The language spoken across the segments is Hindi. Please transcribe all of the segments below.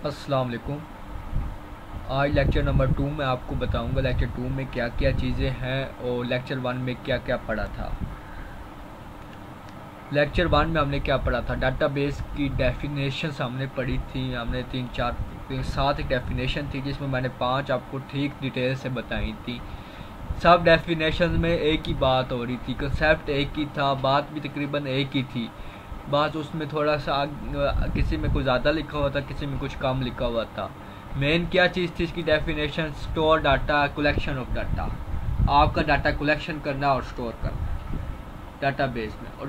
अस्सलाम वालेकुम। आज लेक्चर नंबर 2 में आपको बताऊंगा लेक्चर 2 में क्या क्या चीज़ें हैं और लेक्चर 1 में क्या क्या पढ़ा था। लेक्चर 1 में हमने क्या पढ़ा था, डाटाबेस की डेफिनेशन हमने पढ़ी थी। हमने 7 डेफिनेशन थी जिसमें मैंने 5 आपको ठीक डिटेल से बताई थी। सब डेफिनेशन में एक ही बात हो रही थी, कंसेप्ट एक ही था, बात भी तकरीबन एक ही थी। बात उसमें थोड़ा सा किसी में कुछ ज़्यादा लिखा हुआ था, किसी में कुछ कम लिखा हुआ था। मेन क्या चीज़ थी इसकी definition, store data, collection of data. आपका डाटा कलेक्शन करना और स्टोर करना डाटाबेस में। और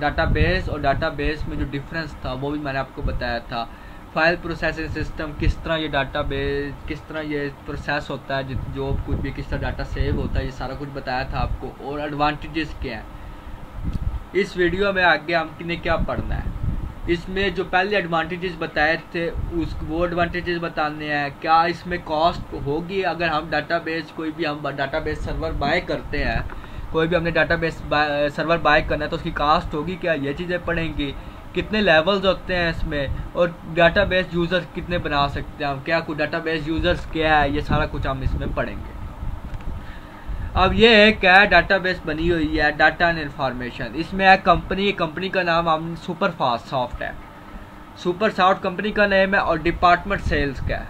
डाटाबेस में जो डिफरेंस था वो भी मैंने आपको बताया था। फाइल प्रोसेसिंग सिस्टम, किस तरह ये डाटाबेस, किस तरह ये प्रोसेस होता है, जो कुछ भी किस तरह डाटा सेव होता है, ये सारा कुछ बताया था आपको। और एडवांटेजेस क्या हैं इस वीडियो में, आगे हमने क्या पढ़ना है। इसमें जो पहले एडवांटेजेस बताए थे वो एडवांटेजेस बताने हैं। क्या इसमें कॉस्ट होगी अगर हम डाटाबेस, कोई भी हम डाटाबेस सर्वर बाय करते हैं, कोई भी हमने डाटाबेस सर्वर बाय करना है तो उसकी कास्ट होगी क्या, ये चीज़ें पढ़ेंगी। कितने लेवल्स होते हैं इसमें, और डाटाबेस यूज़र्स कितने बना सकते हैं हम, क्या कुछ डाटाबेस यूज़र्स क्या है, ये सारा कुछ हम इसमें पढ़ेंगे। अब ये है क्या डाटाबेस बनी हुई है, डाटा एंड इंफॉर्मेशन। इसमें है कंपनी का नाम हम सुपर फास्ट सॉफ्ट है, सुपर सॉफ्ट कंपनी का नेम है, और डिपार्टमेंट सेल्स का है।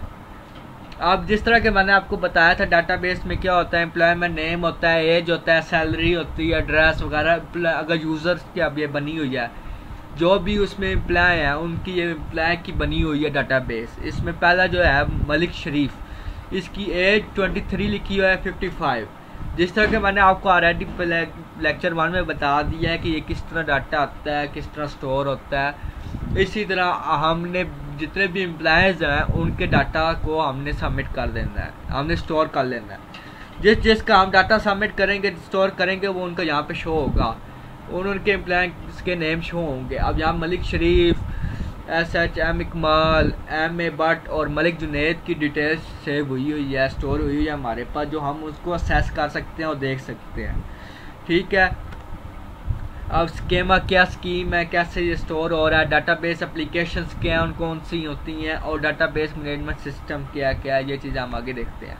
अब जिस तरह के मैंने आपको बताया था डाटाबेस में क्या होता है, एम्प्लॉयमेंट नेम होता है, एज होता है, सैलरी होती है, एड्रेस वगैरह। अगर यूज़र्स की अब ये बनी हुई है, जो भी उसमें एम्प्लॉय हैं उनकी ये एम्प्लॉय की बनी हुई है डाटाबेस। इसमें पहला जो है मलिक शरीफ, इसकी एज 23 लिखी हुई है, 55। जिस तरह के मैंने आपको ऑलरेडी लेक्चर 1 में बता दिया है कि ये किस तरह डाटा आता है, किस तरह स्टोर होता है। इसी तरह हमने जितने भी एम्प्लॉयज़ हैं उनके डाटा को हमने सबमिट कर देना है, हमने स्टोर कर लेना है। जिसका हम डाटा सबमिट करेंगे, स्टोर करेंगे, वो उनका यहाँ पे शो होगा, उनके एम्प्लॉयज़ के नेम शो होंगे। अब यहाँ मलिक शरीफ, SHM इकमाल, MA भट्ट और मलिक जुनैद की डिटेल्स सेव हुई है, स्टोर हुई है हमारे पास, जो हम उसको असेस कर सकते हैं और देख सकते हैं। ठीक है। अब स्कीमा क्या स्कीम है, कैसे ये स्टोर हो रहा है, डाटाबेस एप्लीकेशंस क्या हैं, कौन सी होती हैं, और डाटाबेस मैनेजमेंट सिस्टम क्या क्या है, ये चीज़ हम आगे देखते हैं।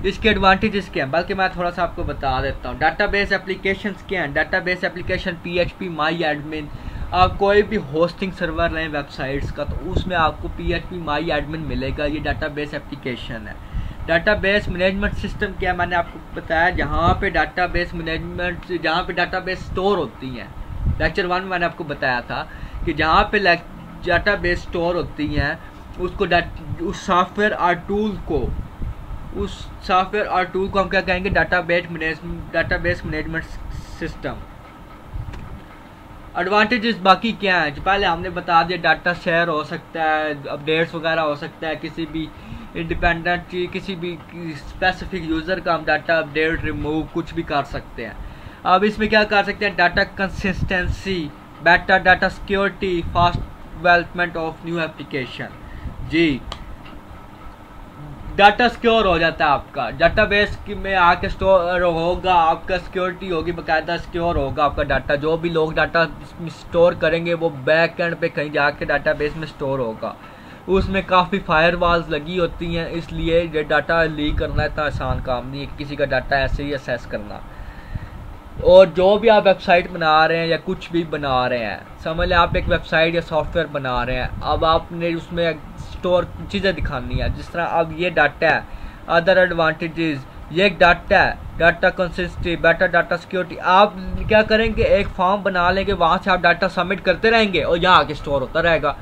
इसके एडवांटेजेस क्या हैं, बल्कि मैं थोड़ा सा आपको बता देता हूँ। डाटाबेस एप्लीकेशंस क्या हैं। डाटाबेस एप्लीकेशन PHP माई एडमिन। आप कोई भी होस्टिंग सर्वर लें वेबसाइट्स का तो उसमें आपको PHP माई एडमिन मिलेगा, ये डाटाबेस एप्लीकेशन है। डाटाबेस मैनेजमेंट सिस्टम क्या है, मैंने आपको बताया, जहाँ पे डाटाबेस मैनेजमेंट, जहाँ पे डाटाबेस स्टोर होती हैं। लेक्चर 1 में मैंने आपको बताया था कि जहाँ पे डाटाबेस स्टोर होती हैं उसको उस सॉफ्टवेयर और टूल को हम क्या कहेंगे, डाटाबेस मैनेजमेंट सिस्टम। एडवांटेजेस बाकी क्या है, पहले हमने बता दिया, डाटा शेयर हो सकता है, अपडेट्स वगैरह हो सकता है, किसी भी इंडिपेंडेंट चीज, किसी भी स्पेसिफिक यूज़र का हम डाटा अपडेट, रिमूव कुछ भी कर सकते हैं। अब इसमें क्या कर सकते हैं, data consistency, better data security, fast development of new application. जी, डाटा सिक्योर हो जाता है आपका, डाटाबेस में आके स्टोर होगा, आपका सिक्योरिटी होगी, बाकायदा सिक्योर होगा आपका डाटा। जो भी लोग डाटा स्टोर करेंगे वो बैक एंड पे कहीं जाके डाटाबेस में स्टोर होगा। उसमें काफ़ी फायरवॉल्स लगी होती हैं, इसलिए ये डाटा लीक करना इतना आसान काम नहीं है, किसी का डाटा ऐसे ही असेस करना। और जो भी आप वेबसाइट बना रहे हैं या कुछ भी बना रहे हैं, समझ लें आप एक वेबसाइट या सॉफ्टवेयर बना रहे हैं, अब आपने उसमें स्टोर चीज़ें दिखानी है। जिस तरह अब ये डाटा है, अदर एडवांटेजेस, ये एक डाटा है, data consistency, better data security. आप क्या करेंगे, एक फॉर्म बना लेंगे, वहाँ से आप डाटा सबमिट करते रहेंगे और यहाँ आके स्टोर होता रहेगा।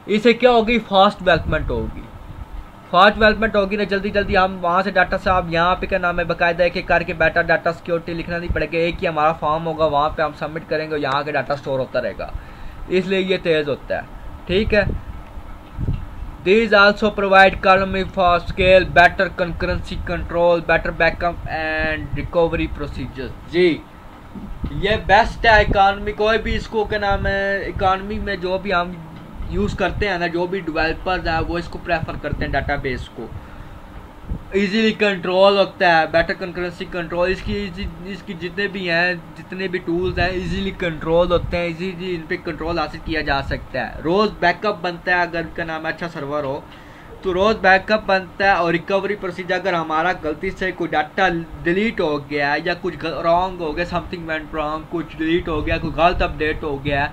इससे क्या होगी, फास्ट डेवलपमेंट होगी। फास्ट डेवलपमेंट होगी ना, जल्दी जल्दी हम वहाँ से डाटा साहब यहाँ पे क्या नाम है, बाकायदा एक एक करके बेटर डाटा सिक्योरिटी लिखना नहीं पड़ेगा, एक ही हमारा फॉर्म होगा, वहाँ पे हम सबमिट करेंगे और यहाँ के डाटा स्टोर होता रहेगा, इसलिए ये तेज़ होता है। ठीक है। These also provide economy for scale, better concurrency control, better backup and recovery procedures। जी, ये बेस्ट है इकॉनमी, कोई भी इसको क्या नाम है, इकॉनमी में जो भी हम यूज़ करते हैं ना, जो भी डेवलपर्स हैं वो इसको प्रेफर करते हैं, डाटाबेस को। इजीली कंट्रोल होता है, बेटर कंकरेंसी कंट्रोल, इसकी जितने भी हैं, जितने भी टूल्स हैं, इजीली कंट्रोल होते हैं, इजीली इन पे कंट्रोल हासिल किया जा सकता है। रोज़ बैकअप बनता है अगर का नाम अच्छा सर्वर हो, तो रोज़ बैकअप बनता है और रिकवरी प्रोसीजर अगर हमारा गलती से कोई डाटा डिलीट हो गया या कुछ रॉन्ग हो गया, समथिंग वेंट रॉन्ग, कुछ डिलीट हो गया, कोई गलत अपडेट हो गया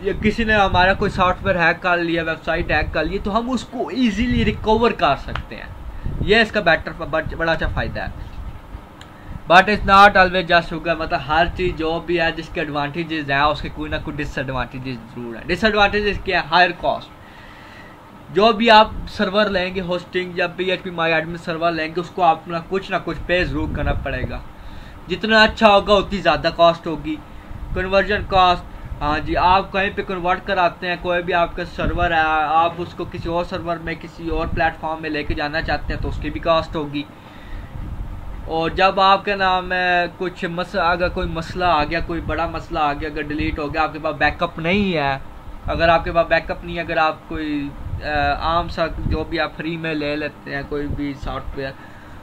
या किसी ने हमारा कोई सॉफ्टवेयर हैक कर लिया, वेबसाइट हैक कर ली, तो हम उसको इजीली रिकवर कर सकते हैं। ये इसका बड़ा अच्छा फ़ायदा है। But it's not always just होगा, मतलब हर चीज़ जो भी है जिसके एडवांटेजेस हैं उसके कोई ना कोई डिसएडवांटेजेस जरूर है। डिसएडवांटेजेस क्या है? Higher cost. जो भी आप सर्वर लेंगे, होस्टिंग या PHP माई एडमिन सर्वर लेंगे, उसको अपना कुछ ना कुछ पे जरूर करना पड़ेगा। जितना अच्छा होगा उतनी ज़्यादा कॉस्ट होगी। कन्वर्जन कॉस्ट, हाँ जी, आप कहीं पे कन्वर्ट कराते हैं, कोई भी आपका सर्वर है, आप उसको किसी और सर्वर में किसी और प्लेटफॉर्म में लेके जाना चाहते हैं तो उसकी भी कॉस्ट होगी। और जब आपका नाम है कुछ अगर कोई मसला आ गया, कोई बड़ा मसला आ गया, अगर डिलीट हो गया, आपके पास बैकअप नहीं है, अगर आपके पास बैकअप नहीं है, अगर आप कोई आम सा जो भी आप फ्री में ले लेते हैं कोई भी सॉफ्टवेयर,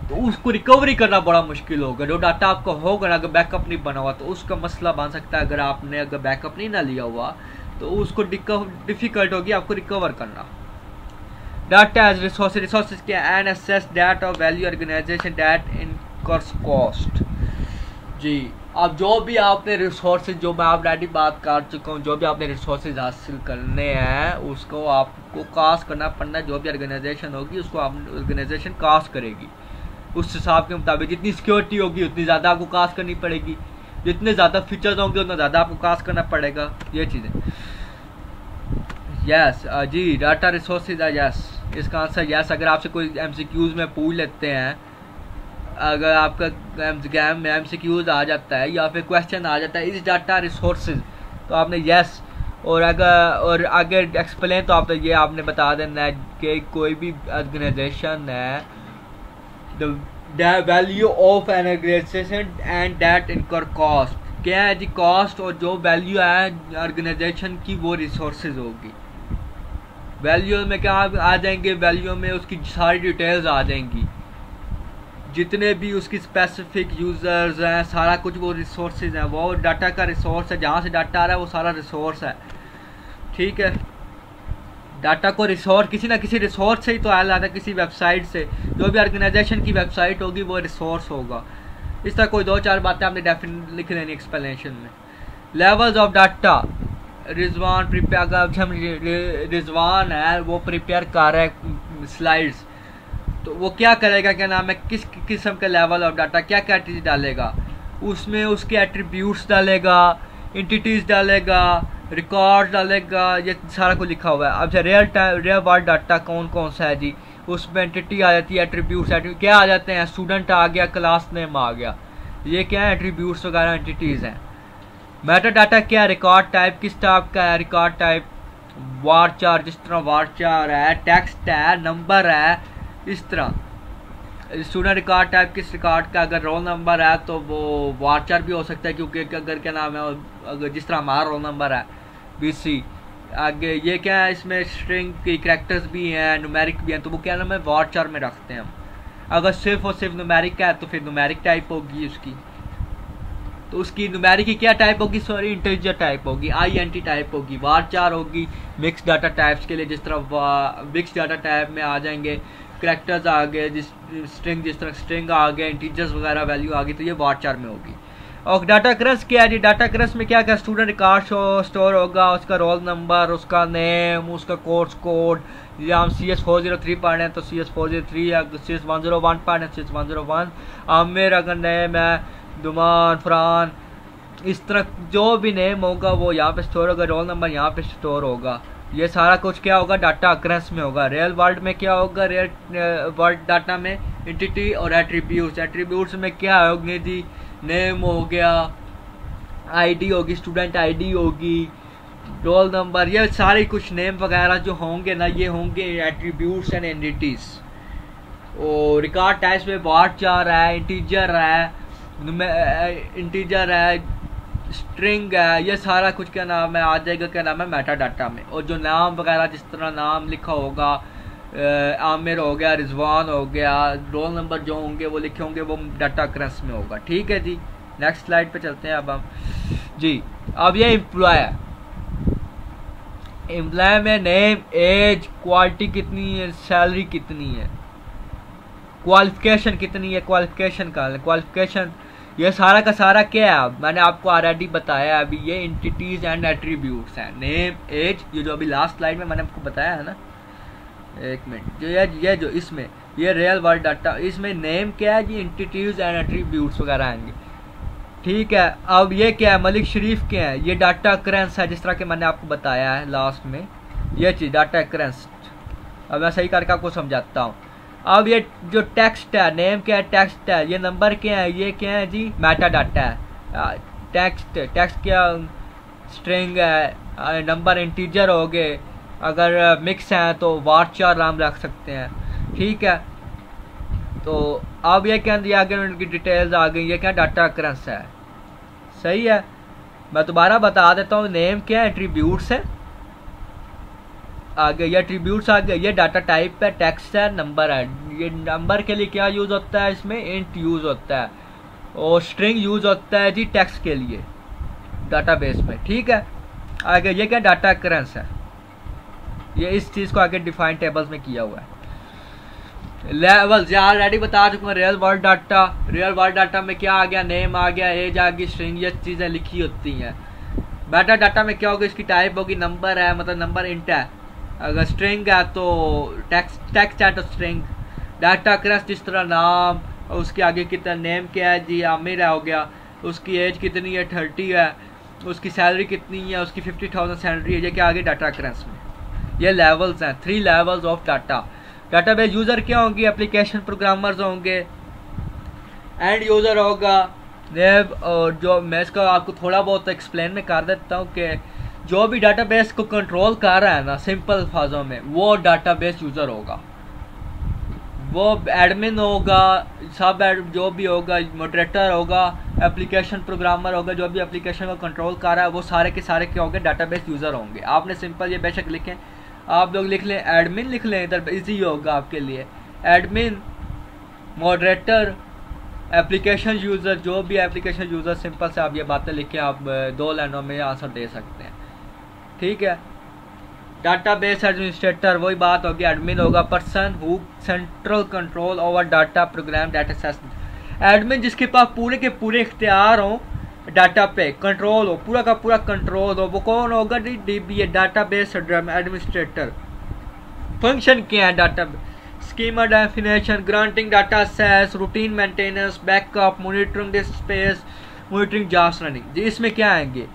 तो उसको रिकवरी करना बड़ा मुश्किल होगा। जो डाटा आपका होगा ना, अगर बैकअप नहीं बना हुआ तो उसका मसला बन सकता है। अगर बैकअप नहीं ना लिया हुआ तो उसको डिफिकल्ट होगी आपको रिकवर करना। डाटा एज रिसोर्सेज के and assess data value organisation that incurs cost. जी, अब जो भी आपने रिसोर्सेज, जो मैं ऑलरेडी बात कर चुका हूँ, जो भी आपने रिसोर्सेज हासिल करने हैं उसको आपको कास्ट करना पड़ना है। जो भी ऑर्गेनाइजेशन होगी उसको ऑर्गेनाइजेशन कास्ट करेगी, उस हिसाब के मुताबिक जितनी सिक्योरिटी होगी उतनी ज़्यादा आपको कास्ट करनी पड़ेगी, जितने ज़्यादा फीचर्स होंगे उतना ज़्यादा आपको कास्ट करना पड़ेगा। ये चीज़ें यस जी, डाटा रिसोर्सेज है यस, इसका आंसर यस। अगर आपसे कोई MCQs में पूछ लेते हैं, अगर आपका एग्जाम में MCQs आ जाता है या फिर क्वेश्चन आ जाता है इस डाटा रिसोर्सेज, तो आपने यस और आगे एक्सप्लेन तो आपने बता देना है कि कोई भी ऑर्गेनाइजेशन है the value of an organisation and that incur cost. क्या है जी? कॉस्ट और जो वैल्यू है ऑर्गेनाइजेशन की वो रिसोर्सेज होगी। वैल्यू में क्या आ जाएंगे? वैल्यू में उसकी सारी डिटेल्स आ जाएंगी, जितने भी उसकी स्पेसिफिक यूज़र्स हैं, सारा कुछ वो रिसोर्सेज हैं। वो डाटा का रिसोर्स है, जहाँ से डाटा आ रहा है वो सारा रिसोर्स है। ठीक है, डाटा को रिसोर्स किसी ना किसी रिसोर्स से ही तो आया जाता है, किसी वेबसाइट से। जो भी ऑर्गेनाइजेशन की वेबसाइट होगी वो रिसोर्स होगा। इस तरह कोई 2-4 बातें आपने डेफिनेट लिख लेनी एक्सप्लेनेशन में। Levels of data, Rizwan prepare, अगर रिजवान है वो प्रिपेयर कर रहा है स्लाइड्स, तो वो क्या करेगा, क्या नाम है, किस किस्म का लेवल ऑफ डाटा, क्या कैटेगरी डालेगा उसमें, उसके एट्रीब्यूट्स डालेगा, एंटिटीज डालेगा, रिकॉर्ड डालेगा, ये सारा कुछ लिखा हुआ है। अब रियल वर्ल्ड डाटा कौन कौन सा है जी? उसमें एंटिटी आ जाती है, एट्रीब्यूट्स क्या आ जाते हैं, स्टूडेंट आ गया, क्लास नेम आ गया, ये क्या है, एट्रीब्यूट्स वगैरह एंटिटीज़ हैं। मेटा डाटा क्या है? रिकॉर्ड टाइप किस टाइप का है? रिकॉर्ड टाइप वारचार, जिस तरह वारचार है, टेक्स्ट है, नंबर है, इस तरह। स्टूडेंट रिकॉर्ड टाइप किस रिकॉर्ड का, अगर रोल नंबर है तो वो वारचार भी हो सकता है, क्योंकि अगर क्या नाम है, अगर जिस तरह हमारा रोल नंबर है BC, आगे ये क्या है, इसमें स्ट्रिंग की कैरेक्टर्स भी हैं, न्यूमेरिक भी हैं, तो वो क्या नाम है, वारचार में रखते हैं हम। अगर सिर्फ और सिर्फ न्यूमेरिक है तो फिर न्यूमेरिक टाइप होगी उसकी, तो उसकी न्यूमेरिक की क्या टाइप होगी, सॉरी इंटीजर टाइप होगी, INT टाइप होगी। वारचार होगी मिक्स डाटा टाइप्स के लिए, जिस तरह मिक्स डाटा टाइप में आ जाएंगे कैरेक्टर्स आ गए, जिस तरह स्ट्रिंग आ गए, इंटीजर्स वगैरह वैल्यू आ गई, तो ये वारचार में होगी। और डाटा क्रस क्या है जी? डाटा क्रस में क्या क्या, स्टूडेंट रिकॉर्ड स्टोर होगा, उसका रोल नंबर, उसका नेम, उसका कोर्स कोड। या हम CS403 पढ़ रहे हैं तो CS403, या CS101 पढ़ रहे हैं CS101। आमिर अगर नेम है, दुमान, फरहान, इस तरह जो भी नेम होगा वो यहाँ पे स्टोर होगा, रोल नंबर यहाँ पे स्टोर होगा। ये सारा कुछ क्या होगा, डाटा अक्रेंस में होगा। रियल वर्ल्ड में क्या होगा, रियल वर्ल्ड डाटा में एंटिटी और एट्रीब्यूट्स। एट्रीब्यूट्स में क्या होंगे जी, नेम हो गया, आईडी होगी, स्टूडेंट आईडी होगी, रोल नंबर, ये सारे कुछ नेम वगैरह जो होंगे ना, ये होंगे एट्रीब्यूट्स एंड एंटिटीज। और रिकॉर्ड टाइप्स में वारचार है, इंटीजर है, स्ट्रिंग है, ये सारा कुछ क्या नाम है आ जाएगा, क्या नाम है, मेटा डाटा में। और जो नाम वगैरह, जिस तरह नाम लिखा होगा, आमिर हो गया, रिजवान हो गया, रोल नंबर जो होंगे वो लिखे होंगे, वो डाटा क्रस में होगा। ठीक है जी, नेक्स्ट स्लाइड पे चलते हैं अब हम जी। अब ये एम्प्लॉय है, एम्प्लॉय में नेम, एज, क्वालिटी कितनी है, सैलरी कितनी है, क्वालिफिकेशन कितनी है, क्वालिफिकेशन का क्वालिफिकेशन, ये सारा का सारा क्या है मैंने आपको ऑलरेडी बताया। अभी ये एंटिटीज एंड एट्रीब्यूट्स हैं, नेम, एज, ये जो अभी लास्ट स्लाइड में मैंने आपको बताया है ना, एक मिनट, ये जो इसमें ये रियल वर्ल्ड डाटा, इसमें नेम क्या है जी, एंटिटीज एंड एट्रीब्यूट्स वगैरह आएंगे। ठीक है, अब ये क्या है, मलिक शरीफ क्या है, ये डाटा अक्रेंस है, जिस तरह के मैंने आपको बताया है लास्ट में, ये चीज़ डाटा अक्रेंस। अब मैं सही करके आपको समझाता हूँ। अब ये जो टेक्स्ट है, नेम क्या है, टेक्स्ट है, ये नंबर क्या है, ये क्या है जी, मेटा डाटा है। टेक्स्ट क्या, स्ट्रिंग है, नंबर इंटीजर हो गए, अगर मिक्स हैं तो वारचार नाम रख सकते हैं। ठीक है, तो अब ये क्या दिया आगे, उनकी डिटेल्स आ गई, ये क्या डाटा अक्रेंस है। सही है, मैं दोबारा बता देता हूँ, नेम क्या है, एट्रीब्यूट्स है, आगे ये एट्रीब्यूट्स आ गए, ये डाटा टाइप है, टेक्स्ट है, नंबर है। ये नंबर के लिए क्या यूज़ होता है, इसमें इंट यूज़ होता है, और स्ट्रिंग यूज़ होता है जी टेक्स्ट के लिए डाटाबेस में। ठीक है, आगे ये क्या डाटा अक्रेंस है, ये इस चीज़ को आगे डिफाइन टेबल्स में किया हुआ है। लेवल्स यार ऑलरेडी बता चुका हूँ, रियल वर्ल्ड डाटा में क्या आ गया, नेम आ गया, एज आ गई, स्ट्रिंग, ये चीज़ें लिखी होती हैं। मेटा डाटा में क्या होगा, इसकी टाइप होगी नंबर है, मतलब नंबर इंट है, अगर स्ट्रिंग है तो टेक्स्ट है तो स्ट्रिंग। डाटा अक्रेंस जिस तरह नाम, उसके आगे कितना, नेम क्या है जी, आमिर हो गया, उसकी एज कितनी है, 30 है, उसकी सैलरी कितनी है, उसकी 50,000 सैलरी है, ये क्या आगे डाटा अक्रेंस में। ये लेवल्स हैं, 3 levels of data. Database user क्या होंगे, एप्लीकेशन प्रोग्रामर्स होंगे, एंड यूज़र होगा, और जो मैं इसका आपको थोड़ा बहुत एक्सप्लेन में कर देता हूँ कि जो भी डाटाबेस को कंट्रोल कर रहा है ना, सिंपल अल्फाजों में, वो डाटाबेस यूज़र होगा, वो एडमिन होगा, सब जो भी होगा, मॉडरेटर होगा, एप्लीकेशन प्रोग्रामर होगा, जो भी एप्लीकेशन को कंट्रोल कर रहा है, वो सारे के सारे क्या होंगे, डाटाबेस यूज़र होंगे। आपने सिंपल ये बेशक लिखें, आप लोग लिख लें एडमिन लिख लें, इधर इजी होगा आपके लिए, एडमिन, मॉडरेटर, एप्लीकेशन यूज़र, जो भी एप्लीकेशन यूज़र, सिंपल से आप ये बातें लिखें, आप 2 लाइनों में आंसर दे सकते हैं। ठीक है, डाटाबेस एडमिनिस्ट्रेटर, वही बात होगी, एडमिन होगा, person who central control over data program data system, admin जिसके पास पूरे के पूरे इख्तियार हों डाटा पे, कंट्रोल हो, पूरा का पूरा कंट्रोल हो, वो कौन होगा, डीबी, डाटाबेस एडमिनिस्ट्रेटर। फंक्शन क्या है data, schema definition, granting data access, routine maintenance, backup, monitoring disk space, monitoring jobs running. जी इसमें क्या आएंगे,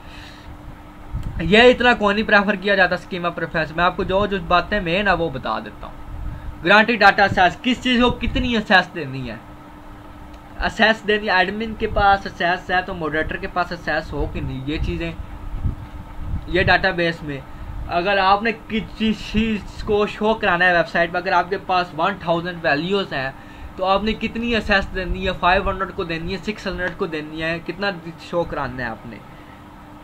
ये इतना कौन नहीं प्रेफर किया जाता स्कीमा प्रेफरेंस, मैं आपको जो जो बातें मेन है वो बता देता हूँ। ग्रांटिंग डाटा एक्सेस, किस चीज़ को कितनी एक्सेस देनी है, एक्सेस देनी, एडमिन के पास एक्सेस है तो मॉडरेटर के पास एक्सेस हो कि नहीं, ये चीज़ें, ये डाटाबेस में अगर आपने किसी चीज़ को शो कराना है वेबसाइट पर, अगर आपके पास 1000 वैल्यूज़ हैं तो आपने कितनी एक्सेस देनी है, 500 को देनी है, 600 को देनी है, कितना शो कराना है आपने।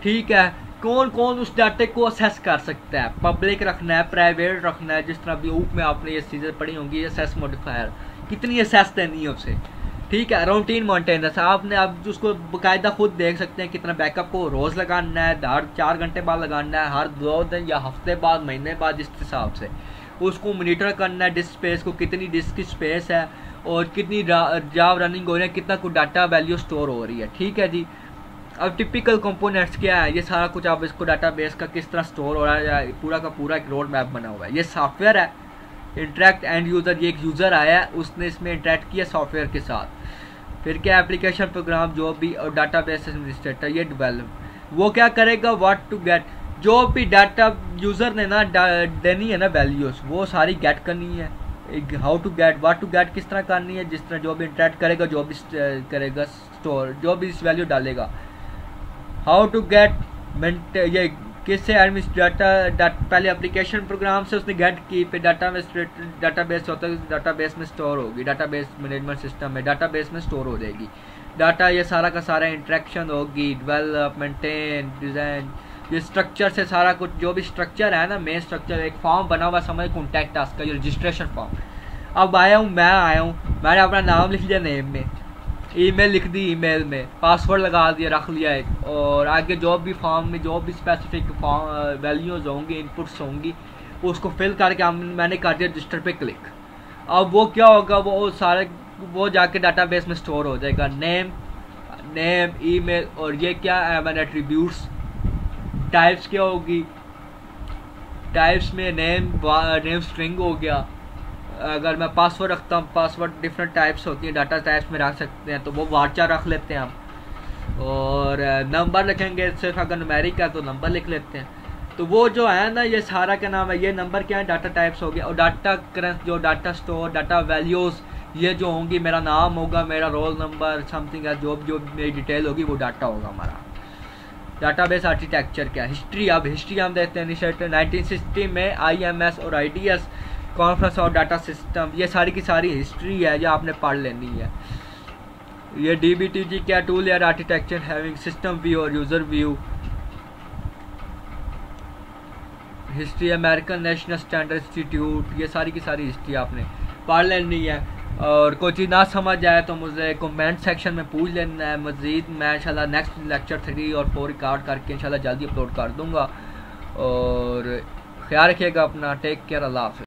ठीक है, कौन कौन उस डाटे को असेस कर सकता है, पब्लिक रखना है, प्राइवेट रखना है, जिस तरह भी ऊप में आपने ये चीज़ें पढ़ी होंगी, असेस मॉडिफायर, कितनी असेस देनी है उसे। ठीक है, रूटीन मेंटेनेंस, आपने अब उसको बाकायदा खुद देख सकते हैं कितना बैकअप को रोज़ लगाना है, हर 4 घंटे बाद लगाना है, हर 2 दिन या हफ्ते बाद, महीने बाद, जिस हिसाब से उसको मॉनिटर करना है, डिस्क स्पेस को, कितनी डिस्क की स्पेस है और कितनी जॉब रनिंग हो रही है, कितना कुछ डाटा वैल्यू स्टोर हो रही है। ठीक है जी, अब टिपिकल कंपोनेंट्स क्या है, ये सारा कुछ आप इसको डाटाबेस का किस तरह स्टोर हो रहा है, या पूरा का पूरा एक रोड मैप बना हुआ है। ये सॉफ्टवेयर है, इंटरेक्ट एंड यूज़र, ये एक यूज़र आया है, उसने इसमें इंटरेक्ट किया सॉफ्टवेयर के साथ। फिर क्या, एप्लीकेशन प्रोग्राम, जो भी, और डाटाबेस एडमिनिस्ट्रेटर, ये डेवलप, वो क्या करेगा, व्हाट टू गेट, जो भी डाटा यूज़र ने ना देनी है ना वैल्यूज़, वो सारी गेट करनी है। How to get, what to get किस तरह करनी है, जिस तरह जो भी इंटरेक्ट करेगा, जो भी करेगा स्टोर, जो भी इस वैल्यू डालेगा। हाउ टू गेट, ये किससे डाटा पहले एप्लीकेशन प्रोग्राम से उसने गेट की, फिर डाटाबेस होता है, डाटाबेस में स्टोर होगी, डाटाबेस मैनेजमेंट सिस्टम में डाटाबेस में स्टोर हो जाएगी डाटा। ये सारा का सारा इंटरेक्शन होगी, डेवलप, मेंटेन, डिज़ाइन, ये स्ट्रक्चर से सारा कुछ, जो भी स्ट्रक्चर है ना, मेन स्ट्रक्चर, एक फॉर्म बना हुआ समझ, कॉन्टैक्ट का ये रजिस्ट्रेशन फॉर्म। अब मैं आया हूँ, मैंने अपना नाम लिख लिया नेम में, ईमेल लिख दी, ईमेल में पासवर्ड लगा दिया, रख लिया एक, और आगे जो भी फॉर्म में जो भी स्पेसिफिक वैल्यूज़ होंगी, इनपुट्स होंगी, उसको फिल करके मैंने कर दिया रजिस्टर पे क्लिक। अब वो क्या होगा, वो सारे वो जाके डाटाबेस में स्टोर हो जाएगा, नेम ईमेल, और ये क्या है मैंने एट्रीब्यूट्स। टाइप्स क्या होगी, टाइप्स में नेम स्ट्रिंग हो गया। अगर मैं पासवर्ड रखता हूँ, पासवर्ड डिफरेंट टाइप्स होती है, डाटा टाइप्स में रख सकते हैं, तो वो वार्चा रख लेते हैं हम। और नंबर लिखेंगे, सिर्फ अगर न्यूमेरिक है तो नंबर लिख लेते हैं। तो वो जो है ना, ये सारा क्या नाम है, ये नंबर क्या है, डाटा टाइप्स हो गया। और डाटा करंट जो डाटा स्टोर, डाटा वैल्यूज़, ये जो होंगी, मेरा नाम होगा, मेरा रोल नंबर, समथिंग है, जो मेरी डिटेल होगी वो डाटा होगा हमारा। डाटाबेस आर्किटेक्चर क्या, हिस्ट्री। अब हिस्ट्री हम देखते हैं। 1960 में IMS और IDS कॉन्फ्रेंस और डाटा सिस्टम, ये सारी की सारी हिस्ट्री है जो आपने पढ़ लेनी है। ये DBTG क्या, two layer architecture having system view और user view. History American National Standard Institute, ये सारी की सारी हिस्ट्री आपने पढ़ लेनी है। और कोई चीज़ ना समझ आए तो मुझे कमेंट सेक्शन में पूछ लेना है। मज़ीद मैं इंशाल्लाह नेक्स्ट लेक्चर 3 और 4 रिकॉर्ड करके इंशाल्लाह जल्दी अपलोड कर दूँगा। और ख्याल रखिएगा अपना, टेक केयर, अल्लाह हाफ़िज़।